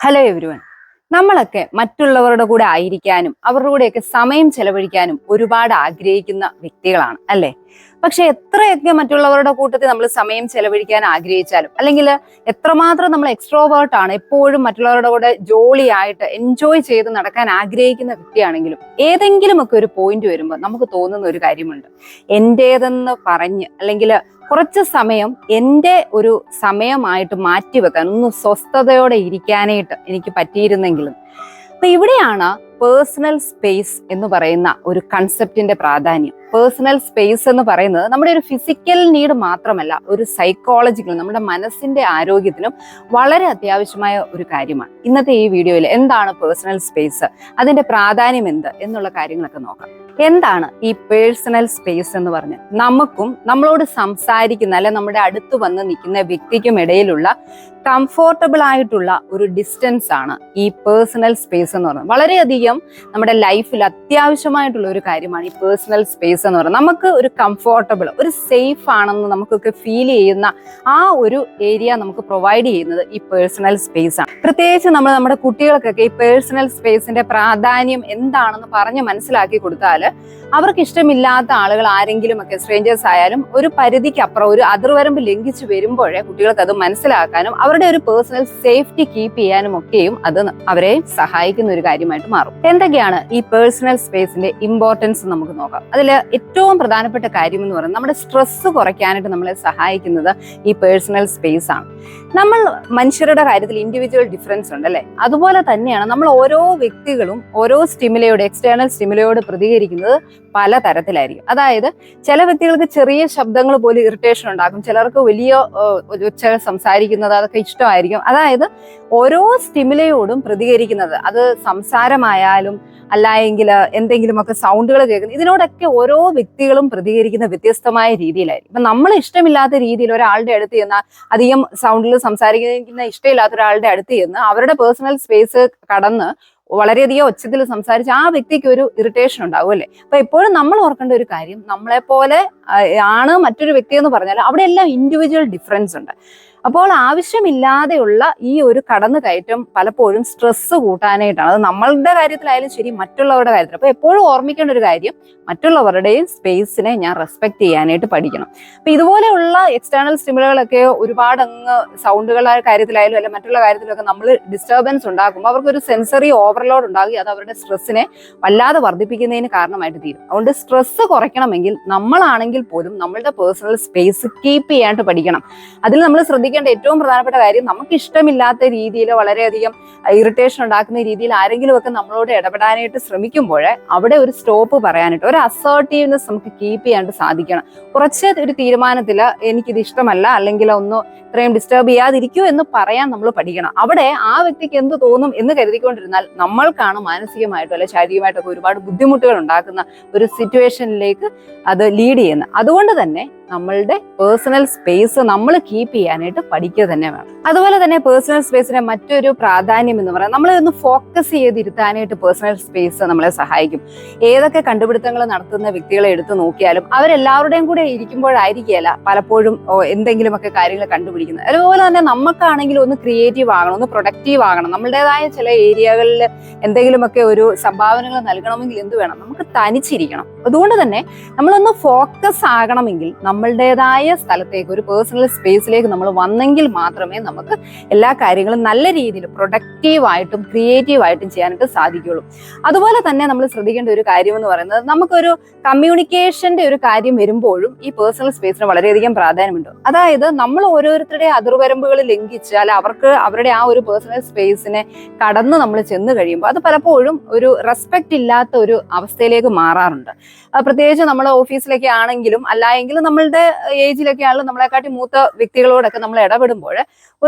Hello everyone. നമ്മളൊക്കെ മറ്റുള്ളവരുടെ കൂടെ ആയിരിക്കാനും അവരുടെ കൂടെയൊക്കെ സമയം ചെലവഴിക്കാനും ഒരുപാട് ആഗ്രഹിക്കുന്ന വ്യക്തികളാണ് അല്ലേ? പക്ഷെ എത്രയൊക്കെ മറ്റുള്ളവരുടെ കൂട്ടത്തിൽ നമ്മൾ സമയം ചെലവഴിക്കാൻ ആഗ്രഹിച്ചാലും, അല്ലെങ്കിൽ എത്രമാത്രം നമ്മൾ എക്സ്ട്രോവേർട്ട് ആണ്, എപ്പോഴും മറ്റുള്ളവരുടെ കൂടെ ജോളിയായിട്ട് എൻജോയ് ചെയ്ത് നടക്കാൻ ആഗ്രഹിക്കുന്ന വ്യക്തിയാണെങ്കിലും ഏതെങ്കിലുമൊക്കെ ഒരു പോയിന്റ് വരുമ്പോൾ നമുക്ക് തോന്നുന്ന ഒരു കാര്യമുണ്ട്. എന്റേതെന്ന് പറഞ്ഞ് അല്ലെങ്കിൽ കുറച്ച് സമയം എൻ്റെ ഒരു സമയമായിട്ട് മാറ്റിവെക്കാൻ, ഒന്ന് സ്വസ്ഥതയോടെ ഇരിക്കാനായിട്ട് എനിക്ക് പറ്റിയിരുന്നെങ്കിലും. അപ്പൊ ഇവിടെയാണ് പേഴ്സണൽ സ്പേസ് എന്ന് പറയുന്ന ഒരു കൺസെപ്റ്റിന്റെ പ്രാധാന്യം. പേഴ്സണൽ സ്പേസ് എന്ന് പറയുന്നത് നമ്മുടെ ഒരു ഫിസിക്കൽ നീഡ് മാത്രമല്ല, ഒരു സൈക്കോളജിക്കൽ, നമ്മുടെ മനസ്സിന്റെ ആരോഗ്യത്തിനും വളരെ അത്യാവശ്യമായ ഒരു കാര്യമാണ്. ഇന്നത്തെ ഈ വീഡിയോയിൽ എന്താണ് പേഴ്സണൽ സ്പേസ്, അതിന്റെ പ്രാധാന്യം എന്ത് എന്നുള്ള കാര്യങ്ങളൊക്കെ നോക്കാം. എന്താണ് ഈ പേഴ്സണൽ സ്പേസ് എന്ന് പറഞ്ഞ്? നമുക്കും നമ്മളോട് സംസാരിക്കുന്ന അല്ലെ നമ്മുടെ അടുത്ത് വന്ന് നിൽക്കുന്ന വ്യക്തിക്കും ഇടയിലുള്ള കംഫോർട്ടബിൾ ആയിട്ടുള്ള ഒരു ഡിസ്റ്റൻസ് ആണ് ഈ പേഴ്സണൽ സ്പേസ് എന്ന് പറയുന്നത്. വളരെയധികം നമ്മുടെ ലൈഫിൽ അത്യാവശ്യമായിട്ടുള്ള ഒരു കാര്യമാണ് ഈ പേഴ്സണൽ സ്പേസ് എന്ന് പറയുന്നത്. നമുക്ക് ഒരു കംഫോർട്ടബിൾ, ഒരു സേഫ് ആണെന്ന് നമുക്കൊക്കെ ഫീൽ ചെയ്യുന്ന ആ ഒരു ഏരിയ നമുക്ക് പ്രൊവൈഡ് ചെയ്യുന്നത് ഈ പേഴ്സണൽ സ്പേസ് ആണ്. പ്രത്യേകിച്ച് നമ്മൾ നമ്മുടെ കുട്ടികൾക്കൊക്കെ ഈ പേഴ്സണൽ സ്പേസിന്റെ പ്രാധാന്യം എന്താണെന്ന് പറഞ്ഞ് മനസ്സിലാക്കി കൊടുത്താൽ അവർക്ക് ഇഷ്ടമില്ലാത്ത ആളുകൾ ആരെങ്കിലും ഒക്കെ, സ്ട്രേഞ്ചേഴ്സ് ആയാലും, ഒരു പരിധിക്കപ്പുറം ഒരു അതിർവരമ്പ് ലംഘിച്ചു വരുമ്പോഴേ കുട്ടികൾക്ക് അത് മനസ്സിലാക്കാനും അവരുടെ ഒരു പേഴ്സണൽ സേഫ്റ്റി കീപ്പ് ചെയ്യാനും ഒക്കെയും അത് അവരെ സഹായിക്കുന്ന ഒരു കാര്യമായിട്ട് മാറും. എന്തൊക്കെയാണ് ഈ പേഴ്സണൽ സ്പേസിന്റെ ഇമ്പോർട്ടൻസ് നമുക്ക് നോക്കാം. അതിൽ ഏറ്റവും പ്രധാനപ്പെട്ട കാര്യം എന്ന് പറയുന്നത് നമ്മുടെ സ്ട്രെസ് കുറയ്ക്കാനായിട്ട് നമ്മളെ സഹായിക്കുന്നത് ഈ പേഴ്സണൽ സ്പേസ് ആണ്. നമ്മൾ മനുഷ്യരുടെ കാര്യത്തിൽ ഇൻഡിവിജ്വൽ ഡിഫറൻസ് ഉണ്ട് അല്ലെ? അതുപോലെ തന്നെയാണ് നമ്മൾ ഓരോ വ്യക്തികളും ഓരോ സ്റ്റിമുലയോട്, എക്സ്റ്റേണൽ സ്റ്റിമുലയോട് പ്രതികരിക്കുന്നത് പല തരത്തിലായിരിക്കും. അതായത് ചില വ്യക്തികൾക്ക് ചെറിയ ശബ്ദങ്ങൾ പോലും ഇറിറ്റേഷൻ ഉണ്ടാക്കും, ചിലർക്ക് വലിയ സംസാരിക്കുന്നത് അതൊക്കെ ഇഷ്ടമായിരിക്കും. അതായത് ഓരോ സ്റ്റിമുലയോടും പ്രതികരിക്കുന്നത്, അത് സംസാരമായാലും അല്ലായെങ്കിൽ എന്തെങ്കിലുമൊക്കെ സൗണ്ടുകൾ കേൾക്കുന്നത്, ഇതിനോടൊക്കെ ഓരോ വ്യക്തികളും പ്രതികരിക്കുന്ന വ്യത്യസ്തമായ രീതിയിലായിരിക്കും. ഇപ്പൊ നമ്മൾ ഇഷ്ടമില്ലാത്ത രീതിയിൽ ഒരാളുടെ അടുത്ത് ചെന്നാൽ, അധികം സൗണ്ടിൽ സംസാരിക്കുന്ന ഇഷ്ടമില്ലാത്ത ഒരാളുടെ അടുത്ത് ചെന്ന് അവരുടെ പേഴ്സണൽ സ്പേസ് കടന്ന് വളരെയധികം ഒച്ചത്തിൽ സംസാരിച്ച് ആ വ്യക്തിക്ക് ഒരു ഇറിറ്റേഷൻ ഉണ്ടാവും അല്ലേ? അപ്പൊ എപ്പോഴും നമ്മൾ ഓർക്കേണ്ട ഒരു കാര്യം, നമ്മളെ പോലെ ആണ് മറ്റൊരു വ്യക്തി എന്ന് പറഞ്ഞാൽ അവിടെ എല്ലാം ഇൻഡിവിജ്വൽ ഡിഫറൻസ് ഉണ്ട്. അപ്പോൾ ആവശ്യമില്ലാതെയുള്ള ഈ ഒരു കടന്നുകയറ്റം പലപ്പോഴും സ്ട്രെസ് കൂട്ടാനായിട്ടാണ്. അത് നമ്മളുടെ കാര്യത്തിലായാലും ശരി, മറ്റുള്ളവരുടെ കാര്യത്തിൽ. അപ്പൊ എപ്പോഴും ഓർമ്മിക്കേണ്ട ഒരു കാര്യം, മറ്റുള്ളവരുടെയും സ്പേസിനെ ഞാൻ റെസ്പെക്ട് ചെയ്യാനായിട്ട് പഠിക്കണം. അപ്പൊ ഇതുപോലെയുള്ള എക്സ്റ്റേണൽ സ്റ്റിമുലകളൊക്കെ ഒരുപാട് അങ്ങ് സൗണ്ടുകളുടെ കാര്യത്തിലായാലും അല്ലെ മറ്റുള്ള കാര്യത്തിലൊക്കെ നമ്മൾ ഡിസ്റ്റർബൻസ് ഉണ്ടാക്കുമ്പോൾ അവർക്കൊരു സെൻസറി ഓവർലോഡ് ഉണ്ടാകുകയും അത് അവരുടെ സ്ട്രെസ്സിനെ വല്ലാതെ വർദ്ധിപ്പിക്കുന്നതിന് കാരണമായിട്ട് തീരും. അതുകൊണ്ട് സ്ട്രെസ് കുറയ്ക്കണമെങ്കിൽ നമ്മളാണെങ്കിൽ പോലും നമ്മളുടെ പേഴ്സണൽ സ്പേസ് കീപ്പ് ചെയ്യാനായിട്ട് പഠിക്കണം. അതിൽ നമ്മൾ ശ്രദ്ധിക്കേണ്ട ഏറ്റവും പ്രധാനപ്പെട്ട കാര്യം, നമുക്ക് ഇഷ്ടമില്ലാത്ത രീതിയിൽ വളരെയധികം ഇറിറ്റേഷൻ ഉണ്ടാക്കുന്ന രീതിയിൽ ആരെങ്കിലും ഒക്കെ നമ്മളോട് ഇടപെടാനായിട്ട് ശ്രമിക്കുമ്പോൾ അവിടെ ഒരു സ്റ്റോപ്പ് പറയാനായിട്ട്, ഒരു അസേർട്ടീവ്നെസ് നമുക്ക് കീപ്പ് ചെയ്യാനായിട്ട് സാധിക്കണം. കുറച്ച് ഒരു തീരുമാനത്തിൽ എനിക്കിത് ഇഷ്ടമല്ല, അല്ലെങ്കിൽ ഒന്ന് ഇത്രയും ഡിസ്റ്റർബ് ചെയ്യാതിരിക്കൂ എന്ന് പറയാൻ നമ്മൾ പഠിക്കണം. അവിടെ ആ വ്യക്തിക്ക് എന്ത് തോന്നും എന്ന് കരുതിക്കൊണ്ടിരുന്നാൽ നമ്മൾക്കാണ് മാനസികമായിട്ടോ അല്ലെ ശാരീരികമായിട്ടൊക്കെ ഒരുപാട് ബുദ്ധിമുട്ടുകൾ ഉണ്ടാക്കുന്ന ഒരു സിറ്റുവേഷനിലേക്ക് അത് ലീഡ് ചെയ്യുന്നത്. അതുകൊണ്ട് തന്നെ നമ്മളുടെ പേഴ്സണൽ സ്പേസ് നമ്മൾ കീപ്പ് ചെയ്യാനായിട്ട് പഠിക്കുക തന്നെ വേണം. അതുപോലെ തന്നെ പേഴ്സണൽ സ്പേസിന്റെ മറ്റൊരു പ്രാധാന്യം എന്ന് പറയുന്നത്, നമ്മളെ ഒന്ന് ഫോക്കസ് ചെയ്തിരുത്താനായിട്ട് പേഴ്സണൽ സ്പേസ് നമ്മളെ സഹായിക്കും. ഏതൊക്കെ കണ്ടുപിടുത്തങ്ങൾ നടത്തുന്ന വ്യക്തികളെ എടുത്ത് നോക്കിയാലും അവരെല്ലാവരുടെയും കൂടെ ഇരിക്കുമ്പോഴായിരിക്കുകയല്ല പലപ്പോഴും എന്തെങ്കിലുമൊക്കെ കാര്യങ്ങൾ കണ്ടുപിടിക്കുന്നത്. അതുപോലെ തന്നെ നമുക്കാണെങ്കിലും ഒന്ന് ക്രിയേറ്റീവ് ആകണം, ഒന്ന് പ്രൊഡക്റ്റീവ് ആകണം. നമ്മളുടേതായ ചില ഏരിയകളിൽ എന്തെങ്കിലുമൊക്കെ ഒരു സംഭാവനകൾ നൽകണമെങ്കിൽ എന്ത് വേണം? നമുക്ക് തനിച്ചിരിക്കണം. അതുകൊണ്ട് തന്നെ നമ്മളൊന്ന് ഫോക്കസ് ആകണമെങ്കിൽ നമ്മളുടേതായ സ്ഥലത്തേക്ക്, ഒരു പേഴ്സണൽ സ്പേസിലേക്ക് നമ്മൾ വന്നെങ്കിൽ മാത്രമേ നമുക്ക് എല്ലാ കാര്യങ്ങളും നല്ല രീതിയിൽ പ്രൊഡക്റ്റീവായിട്ടും ക്രിയേറ്റീവായിട്ടും ചെയ്യാനായിട്ട് സാധിക്കുകയുള്ളൂ. അതുപോലെ തന്നെ നമ്മൾ ശ്രദ്ധിക്കേണ്ട ഒരു കാര്യം എന്ന് പറയുന്നത്, നമുക്കൊരു കമ്മ്യൂണിക്കേഷന്റെ ഒരു കാര്യം വരുമ്പോഴും ഈ പേഴ്സണൽ സ്പേസിന് വളരെയധികം പ്രാധാന്യമുണ്ട്. അതായത് നമ്മൾ ഓരോരുത്തരുടെ അതിർവരമ്പുകൾ ലംഘിച്ച് അല്ല അവർക്ക് അവരുടെ ആ ഒരു പേഴ്സണൽ സ്പേസിനെ കടന്ന് നമ്മൾ ചെന്ന് കഴിയുമ്പോൾ അത് പലപ്പോഴും ഒരു റെസ്പെക്ട് ഇല്ലാത്ത ഒരു അവസ്ഥയിലേക്ക് മാറാറുണ്ട്. പ്രത്യേകിച്ച് നമ്മുടെ ഓഫീസിലൊക്കെ ആണെങ്കിലും അല്ലായെങ്കിലും നമ്മളുടെ ഏജിലൊക്കെ ആണെങ്കിലും നമ്മളെക്കാട്ടി മൂത്ത വ്യക്തികളോടൊക്കെ നമ്മൾ ഇടപെടുമ്പോൾ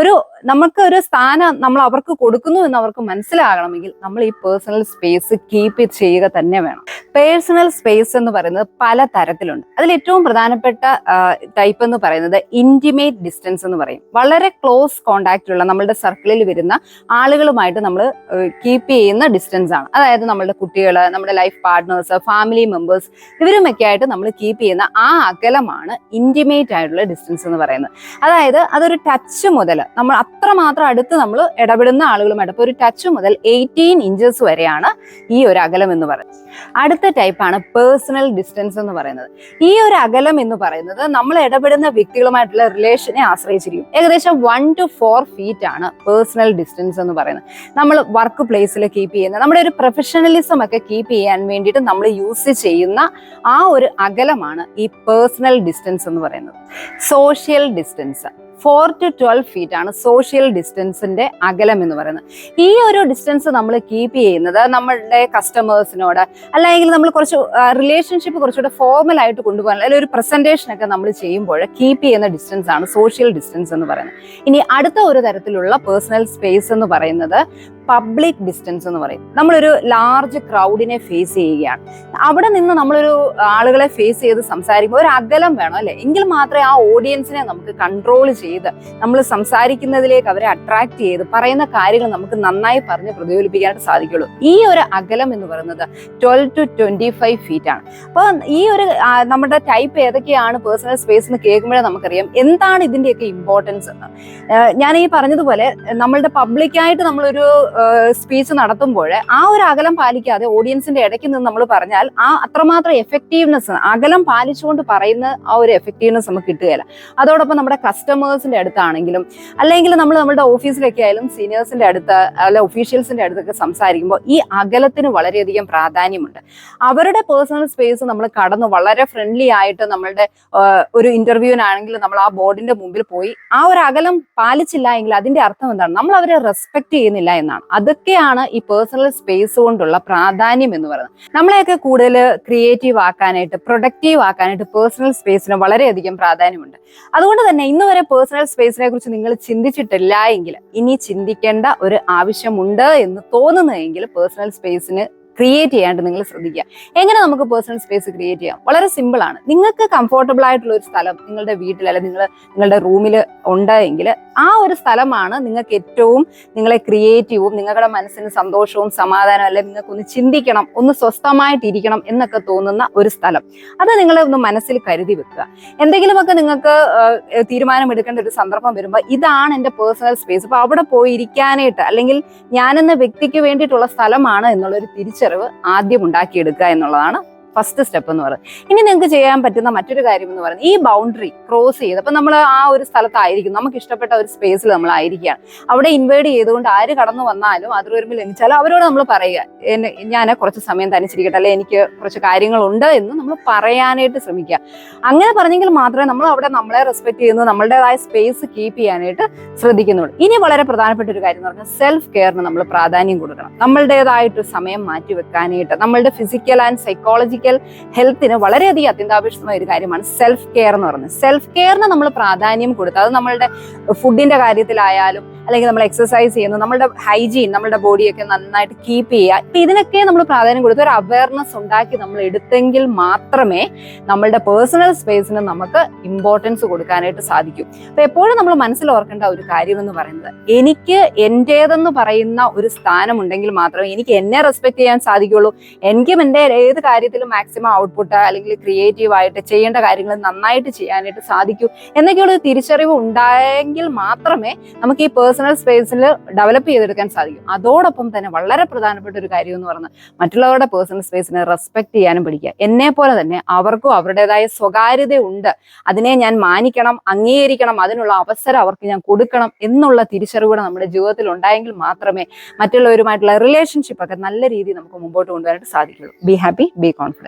നമുക്ക് ഒരു സ്ഥാനം നമ്മൾ അവർക്ക് കൊടുക്കുന്നു എന്ന് അവർക്ക് മനസ്സിലാകണമെങ്കിൽ നമ്മൾ ഈ പേഴ്സണൽ സ്പേസ് കീപ്പ് ചെയ്യുക തന്നെ വേണം. പേഴ്സണൽ സ്പേസ് എന്ന് പറയുന്നത് പല തരത്തിലുണ്ട്. അതിൽ ഏറ്റവും പ്രധാനപ്പെട്ട ടൈപ്പ് എന്ന് പറയുന്നത് ഇന്റിമേറ്റ് ഡിസ്റ്റൻസ് എന്ന് പറയും. വളരെ ക്ലോസ് കോണ്ടാക്റ്റിലുള്ള നമ്മളുടെ സർക്കിളിൽ വരുന്ന ആളുകളുമായിട്ട് നമ്മൾ കീപ്പ് ചെയ്യുന്ന ഡിസ്റ്റൻസ് ആണ്. അതായത് നമ്മളുടെ കുട്ടികൾ, നമ്മുടെ life partners, family members partners, ഇവരുമൊക്കെ ആയിട്ട് നമ്മൾ കീപ്പ് ചെയ്യുന്ന ആ അകലമാണ് ഇന്റിമേറ്റ് ആയിട്ടുള്ള ഡിസ്റ്റൻസ് എന്ന് പറയുന്നത്. അതായത് അതൊരു ടച്ച് മുതൽ നമ്മൾ അത്രമാത്രം അടുത്ത് നമ്മൾ ഇടപെടുന്ന ആളുകളുമായിട്ട് ഇപ്പോൾ ഒരു ടച്ച് മുതൽ 18 ഇഞ്ചസ് വരെയാണ് ഈ ഒരു അകലം എന്ന് പറയുന്നത്. അടുത്ത ടൈപ്പാണ് പേഴ്സണൽ ഡിസ്റ്റൻസ് എന്ന് പറയുന്നത്. ഈ ഒരു അകലം എന്ന് പറയുന്നത് നമ്മൾ ഇടപെടുന്ന വ്യക്തികളുമായിട്ടുള്ള റിലേഷനെ ആശ്രയിച്ചിരിക്കും. ഏകദേശം 1 to 4 feet ആണ് പേഴ്സണൽ ഡിസ്റ്റൻസ് എന്ന് പറയുന്നത്. നമ്മൾ വർക്ക് പ്ലേസിൽ കീപ്പ് ചെയ്യുന്ന നമ്മുടെ ഒരു പ്രൊഫഷണലിസം ഒക്കെ കീപ്പ് ചെയ്യാൻ വേണ്ടിയിട്ട് നമ്മൾ യൂസ് ചെയ്യുന്ന ആ ഒരു അകലമാണ് ഈ പേഴ്സണൽ ഡിസ്റ്റൻസ് എന്ന് പറയുന്നത്. സോഷ്യൽ ഡിസ്റ്റൻസ് 4 to 12 feet ആണ് സോഷ്യൽ ഡിസ്റ്റൻസിന്റെ അകലം എന്ന് പറയുന്നത്. ഈ ഒരു ഡിസ്റ്റൻസ് നമ്മൾ കീപ്പ് ചെയ്യുന്നത് നമ്മളുടെ കസ്റ്റമേഴ്സിനോട്, അല്ലെങ്കിൽ നമ്മൾ കുറച്ച് റിലേഷൻഷിപ്പ് കുറച്ചുകൂടെ ഫോർമൽ ആയിട്ട് കൊണ്ടുപോകാൻ, അല്ലെങ്കിൽ ഒരു പ്രസന്റേഷൻ ഒക്കെ നമ്മൾ ചെയ്യുമ്പോൾ കീപ്പ് ചെയ്യുന്ന ഡിസ്റ്റൻസ് ആണ് സോഷ്യൽ ഡിസ്റ്റൻസ് എന്ന് പറയുന്നത്. ഇനി അടുത്ത ഒരു തരത്തിലുള്ള പേഴ്സണൽ സ്പേസ് എന്ന് പറയുന്നത് പബ്ലിക് ഡിസ്റ്റൻസ് എന്ന് പറയും. നമ്മളൊരു ലാർജ് ക്രൗഡിനെ ഫേസ് ചെയ്യുകയാണ്. അവിടെ നിന്ന് നമ്മളൊരു ആളുകളെ ഫേസ് ചെയ്ത് സംസാരിക്കുമ്പോൾ ഒരു അകലം വേണം അല്ലെ, എങ്കിൽ മാത്രമേ ആ ഓഡിയൻസിനെ നമുക്ക് കൺട്രോൾ ചെയ്ത് നമ്മൾ സംസാരിക്കുന്നതിലേക്ക് അവരെ അട്രാക്ട് ചെയ്ത് പറയുന്ന കാര്യങ്ങൾ നമുക്ക് നന്നായി പറഞ്ഞ് പ്രതിഫലിപ്പിക്കാനായിട്ട് സാധിക്കുള്ളൂ. ഈ ഒരു അകലം എന്ന് പറയുന്നത് 12 to 25 feet ആണ്. അപ്പോൾ ഈ ഒരു നമ്മുടെ ടൈപ്പ് ഏതൊക്കെയാണ് പേഴ്സണൽ സ്പേസ് എന്ന് കേൾക്കുമ്പോഴേ നമുക്കറിയാം എന്താണ് ഇതിന്റെയൊക്കെ ഇമ്പോർട്ടൻസ് എന്ന്. ഞാൻ ഈ പറഞ്ഞതുപോലെ നമ്മളുടെ പബ്ലിക്കായിട്ട് നമ്മളൊരു സ്പീച്ച് നടത്തുമ്പോൾ ആ ഒരു അകലം പാലിക്കാതെ ഓഡിയൻസിന്റെ ഇടയ്ക്ക് നിന്ന് നമ്മൾ പറഞ്ഞാൽ ആ അത്രമാത്രം എഫക്റ്റീവ്നെസ്, അകലം പാലിച്ചുകൊണ്ട് പറയുന്ന ആ ഒരു എഫക്റ്റീവ്നെസ് നമുക്ക് കിട്ടുകയില്ല. അതോടൊപ്പം നമ്മുടെ കസ്റ്റമേഴ്സിന്റെ അടുത്താണെങ്കിലും, അല്ലെങ്കിൽ നമ്മൾ നമ്മുടെ ഓഫീസിലൊക്കെ ആയാലും സീനിയേഴ്സിന്റെ അടുത്ത് അല്ല ഒഫീഷ്യൽസിന്റെ അടുത്തൊക്കെ സംസാരിക്കുമ്പോൾ ഈ അകലത്തിന് വളരെയധികം പ്രാധാന്യമുണ്ട്. അവരുടെ പേഴ്സണൽ സ്പേസ് നമ്മൾ കടന്ന് വളരെ ഫ്രണ്ട്ലി ആയിട്ട് നമ്മളുടെ ഒരു ഇന്റർവ്യൂവിനാണെങ്കിൽ നമ്മൾ ആ ബോർഡിന്റെ മുമ്പിൽ പോയി ആ ഒരു അകലം പാലിച്ചില്ല എങ്കിൽ അതിന്റെ അർത്ഥം എന്താണ്? നമ്മൾ അവരെ റെസ്പെക്ട് ചെയ്യുന്നില്ല എന്നാണ്. അതൊക്കെയാണ് ഈ പേഴ്സണൽ സ്പേസ് കൊണ്ടുള്ള പ്രാധാന്യം എന്ന് പറയുന്നത്. നമ്മളെയൊക്കെ കൂടുതൽ ക്രിയേറ്റീവ് ആക്കാനായിട്ട്, പ്രൊഡക്റ്റീവ് ആക്കാനായിട്ട് പേഴ്സണൽ സ്പേസിന് വളരെയധികം പ്രാധാന്യമുണ്ട്. അതുകൊണ്ട് തന്നെ ഇന്ന് വരെ പേഴ്സണൽ സ്പേസിനെ കുറിച്ച് നിങ്ങൾ ചിന്തിച്ചിട്ടില്ല എങ്കിൽ ഇനി ചിന്തിക്കേണ്ട ഒരു ആവശ്യമുണ്ട് എന്ന് തോന്നുന്നതെങ്കിൽ പേഴ്സണൽ സ്പേസിന് ക്രിയേറ്റ് ചെയ്യാണ്ട് നിങ്ങൾ ശ്രദ്ധിക്കുക. എങ്ങനെ നമുക്ക് പേഴ്സണൽ സ്പേസ് ക്രിയേറ്റ് ചെയ്യാം? വളരെ സിമ്പിൾ ആണ്. നിങ്ങൾക്ക് കംഫോർട്ടബിൾ ആയിട്ടുള്ള ഒരു സ്ഥലം നിങ്ങളുടെ വീട്ടിൽ അല്ലെങ്കിൽ നിങ്ങളുടെ റൂമിൽ ഉണ്ടെങ്കിൽ ആ ഒരു സ്ഥലമാണ് നിങ്ങൾക്ക് ഏറ്റവും നിങ്ങളെ ക്രിയേറ്റീവും നിങ്ങളുടെ മനസ്സിന് സന്തോഷവും സമാധാനവും, അല്ലെങ്കിൽ നിങ്ങൾക്ക് ഒന്ന് ചിന്തിക്കണം, ഒന്ന് സ്വസ്ഥമായിട്ടിരിക്കണം എന്നൊക്കെ തോന്നുന്ന ഒരു സ്ഥലം. അത് നിങ്ങൾ ഒന്ന് മനസ്സിൽ കരുതി വെക്കുക. എന്തെങ്കിലുമൊക്കെ നിങ്ങൾക്ക് തീരുമാനമെടുക്കേണ്ട ഒരു സന്ദർഭം വരുമ്പോൾ ഇതാണ് എൻ്റെ പേഴ്സണൽ സ്പേസ്, അപ്പൊ അവിടെ പോയി ഇരിക്കാനായിട്ട് അല്ലെങ്കിൽ ഞാനെന്ന വ്യക്തിക്ക് വേണ്ടിയിട്ടുള്ള സ്ഥലമാണ് എന്നുള്ളൊരു തിരിച്ചറിവ് ആദ്യം ഉണ്ടാക്കിയെടുക്കുക എന്നുള്ളതാണ് ഫസ്റ്റ് സ്റ്റെപ്പ് എന്ന് പറയുന്നത്. ഇനി നിങ്ങൾക്ക് ചെയ്യാൻ പറ്റുന്ന മറ്റൊരു കാര്യം എന്ന് പറയുന്നത് ഈ ബൗണ്ടറി ക്രോസ് ചെയ്ത്, അപ്പൊ നമ്മൾ ആ ഒരു സ്ഥലത്തായിരിക്കും, നമുക്ക് ഇഷ്ടപ്പെട്ട ഒരു സ്പേസിൽ നമ്മൾ ആയിരിക്കുകയാണ്, അവിടെ ഇൻവൈഡ് ചെയ്തുകൊണ്ട് ആര് കടന്നു വന്നാലും അതിർവരമ്പ് ലംഘിച്ചാലും അവരോട് നമ്മൾ പറയുക, ഞാൻ കുറച്ച് സമയം തനിച്ചിരിക്കട്ടെ, അല്ലെ എനിക്ക് കുറച്ച് കാര്യങ്ങളുണ്ട് എന്ന് നമ്മൾ പറയാനായിട്ട് ശ്രമിക്കുക. അങ്ങനെ പറഞ്ഞെങ്കിൽ മാത്രമേ നമ്മൾ അവിടെ നമ്മളെ റെസ്പെക്ട് ചെയ്യുന്നു, നമ്മളുടേതായ സ്പേസ് കീപ്പ് ചെയ്യാനായിട്ട് ശ്രദ്ധിക്കുന്നുള്ളൂ. ഇനി വളരെ പ്രധാനപ്പെട്ട ഒരു കാര്യം എന്ന് പറഞ്ഞാൽ സെൽഫ് കെയറിന് നമ്മൾ പ്രാധാന്യം കൊടുക്കണം. നമ്മളുടേതായിട്ട് സമയം മാറ്റി വെക്കാനായിട്ട് നമ്മളുടെ ഫിസിക്കൽ ആൻഡ് സൈക്കോളജിക്കൽ ഹെൽത്തിന് വളരെയധികം അത്യന്താപേക്ഷിതമായ ഒരു കാര്യമാണ് സെൽഫ് കെയർ എന്ന് പറയുന്നത്. സെൽഫ് കെയറിന് നമ്മൾ പ്രാധാന്യം കൊടുത്ത്, അത് നമ്മളുടെ ഫുഡിന്റെ കാര്യത്തിലായാലും അല്ലെങ്കിൽ നമ്മൾ എക്സസൈസ് ചെയ്യുന്നു, നമ്മുടെ ഹൈജീൻ, നമ്മുടെ ബോഡിയൊക്കെ നന്നായിട്ട് കീപ്പ് ചെയ്യുക, ഇപ്പൊ ഇതിനൊക്കെ നമ്മൾ പ്രാധാന്യം കൊടുത്ത് ഒരു അവയർനെസ് ഉണ്ടാക്കി നമ്മൾ എടുത്തെങ്കിൽ മാത്രമേ നമ്മളുടെ പേഴ്സണൽ സ്പേസിന് നമുക്ക് ഇമ്പോർട്ടൻസ് കൊടുക്കാനായിട്ട് സാധിക്കൂ. അപ്പൊ എപ്പോഴും നമ്മൾ മനസ്സിൽ ഓർക്കേണ്ട ഒരു കാര്യം എന്ന് പറയുന്നത്, എനിക്ക് എന്റേതെന്ന് പറയുന്ന ഒരു സ്ഥാനം ഉണ്ടെങ്കിൽ മാത്രമേ എനിക്ക് എന്നെ റെസ്പെക്ട് ചെയ്യാൻ സാധിക്കുള്ളൂ. എനിക്കും എൻ്റെ ഏത് കാര്യത്തിലും മാക്സിമം ഔട്ട്പുട്ട് അല്ലെങ്കിൽ ക്രിയേറ്റീവ് ആയിട്ട് ചെയ്യേണ്ട കാര്യങ്ങൾ നന്നായിട്ട് ചെയ്യാനായിട്ട് സാധിക്കൂ എന്നൊക്കെയുള്ള ഒരു തിരിച്ചറിവ് ഉണ്ടായെങ്കിൽ മാത്രമേ നമുക്ക് ഈ പേഴ്സണൽ സ്പേസിൽ ഡെവലപ്പ് ചെയ്തെടുക്കാൻ സാധിക്കും. അതോടൊപ്പം തന്നെ വളരെ പ്രധാനപ്പെട്ട ഒരു കാര്യം എന്ന് പറയുന്നത് മറ്റുള്ളവരുടെ പേഴ്സണൽ സ്പേസിനെ റെസ്പെക്ട് ചെയ്യാനും പഠിക്കുക. എന്നെ പോലെ തന്നെ അവർക്കും അവരുടേതായ സ്വകാര്യത ഉണ്ട്, അതിനെ ഞാൻ മാനിക്കണം, അംഗീകരിക്കണം, അതിനുള്ള അവസരം അവർക്ക് ഞാൻ കൊടുക്കണം എന്നുള്ള തിരിച്ചറിവ് കൂടെ നമ്മുടെ ജീവിതത്തിൽ ഉണ്ടായെങ്കിൽ മാത്രമേ മറ്റുള്ളവരുമായിട്ടുള്ള റിലേഷൻഷിപ്പ് ഒക്കെ നല്ല രീതിയിൽ നമുക്ക് മുമ്പോട്ട് കൊണ്ടുവരാനായിട്ട് സാധിക്കുള്ളൂ. Be happy, B confident.